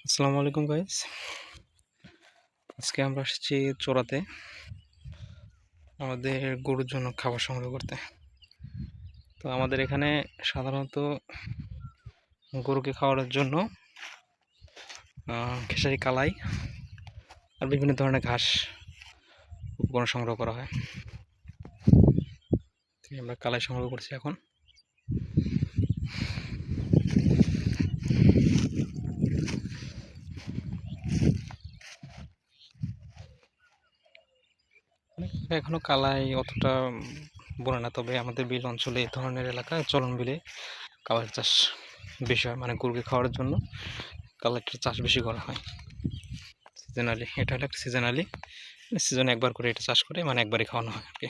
আসসালামু আলাইকুম গাইস। আজকে আমরা আসছি চোরাতে আমাদের গরুর জন্য খাবার সংগ্রহ করতে। তো আমাদের এখানে সাধারণত গরুকে খাওয়ানোর জন্য খেসারি কালাই আর বিভিন্ন ধরনের ঘাস উপকরণ সংগ্রহ করা হয়। আমরা কালাই সংগ্রহ করছি এখন। এখনো কালাই অতটা বলে না, তবে আমাদের বিল অঞ্চলে এই ধরনের এলাকায় চলন বিলে কালাই চাষ বেশি হয়, মানে গরুকে খাওয়ার জন্য কালাইটার চাষ বেশি করা হয় সিজনালি। এটা হলো একটা সিজনালি, সিজনে একবার করে এটা চাষ করে, মানে একবারই খাওয়ানো হয় আর কি।